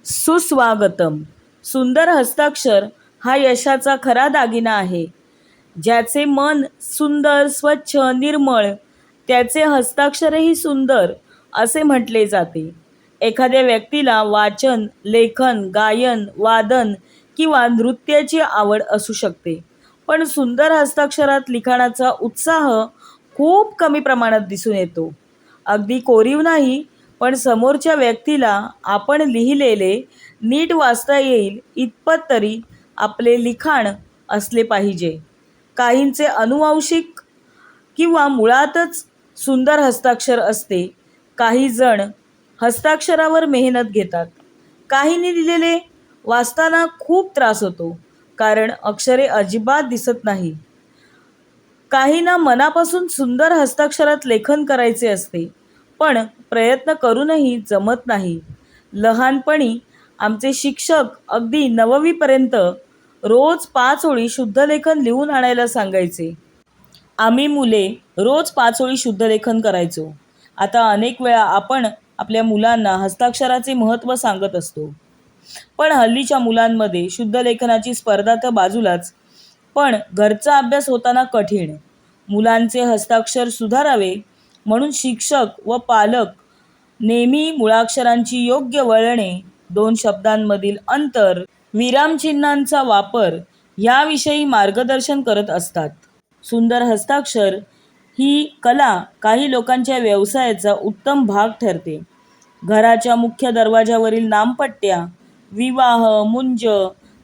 सुस्वागतम. सुंदर हस्ताक्षर हा यशाचा खरा दागिना आहे. ज्याचे मन सुंदर, स्वच्छ, निर्मळ, त्याचे हस्ताक्षरही सुंदर असे म्हटले जाते. एखाद्या व्यक्तीला वाचन, लेखन, गायन, वादन किंवा नृत्याची आवड असू शकते, पण सुंदर हस्ताक्षरात लिखाणाचा उत्साह खूप कमी प्रमाणात दिसून येतो. अगदी कोरीव नाही, पण समोरच्या व्यक्तीला आपण लिहिलेले नीट वाचता येईल इतपत तरी आपले लिखाण असले पाहिजे. काहींचे अनुवांशिक किंवा मुळातच सुंदर हस्ताक्षर असते. काही जण हस्ताक्षरावर मेहनत घेतात. काहींनी लिहिलेले वाचताना खूप त्रास होतो, कारण अक्षरे अजिबात दिसत नाही. काहींना मनापासून सुंदर हस्ताक्षरात लेखन करायचे असते, पण प्रयत्न करूनही जमत नाही. लहानपणी आमचे शिक्षक अगदी 9वीपर्यंत रोज 5 ओळी शुद्धलेखन लिहून आणायला सांगायचे. आम्ही मुले रोज 5 ओळी शुद्धलेखन करायचो. आता अनेक वेळा आपण आपल्या मुलांना हस्ताक्षराचे महत्त्व सांगत असतो, पण हल्लीच्या मुलांमध्ये शुद्धलेखनाची स्पर्धा तर बाजूलाच, पण घरचा अभ्यास होताना कठीण. मुलांचे हस्ताक्षर सुधारावे म्हणून शिक्षक व पालक नेहमी मुळाक्षरांची योग्य वळणे, 2 शब्दांमधील अंतर, विरामचिन्हांचा वापर याविषयी मार्गदर्शन करत असतात. सुंदर हस्ताक्षर ही कला काही लोकांच्या व्यवसायाचा उत्तम भाग ठरते. घराच्या मुख्य दरवाजावरील नामपट्ट्या, विवाह, मुंज,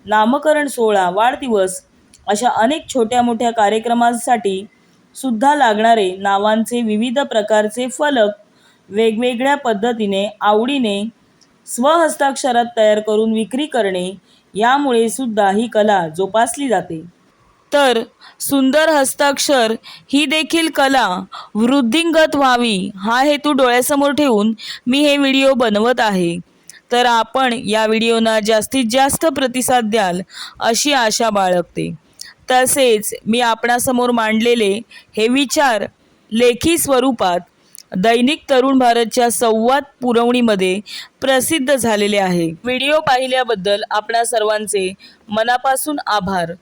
नामकरण सोहळा, वाढदिवस अशा अनेक छोट्या मोठ्या कार्यक्रमांसाठी सुद्धा लागणारे नावांचे विविध प्रकारचे फलक वेगवेगळ्या पद्धतीने आवडीने स्वहस्ताक्षरात तयार करून विक्री करणे, यामुळे सुद्धा ही कला जोपासली जाते. तर सुंदर हस्ताक्षर ही देखील कला वृद्धिंगत व्हावी हा हेतू डोळ्यासमोर ठेवून मी हे व्हिडिओ बनवत आहे. तर आपण या व्हिडिओना जास्तीत जास्त प्रतिसाद द्याल अशी आशा बाळगते. तसेच मी आपणासमोर मांडलेले हे विचार लेखी स्वरूपात दैनिक तरुण भारतच्या संवाद पुरवणीमध्ये प्रसिद्ध झालेले आहे. व्हिडिओ पाहिल्याबद्दल आपणा सर्वांचे मनापासून आभार.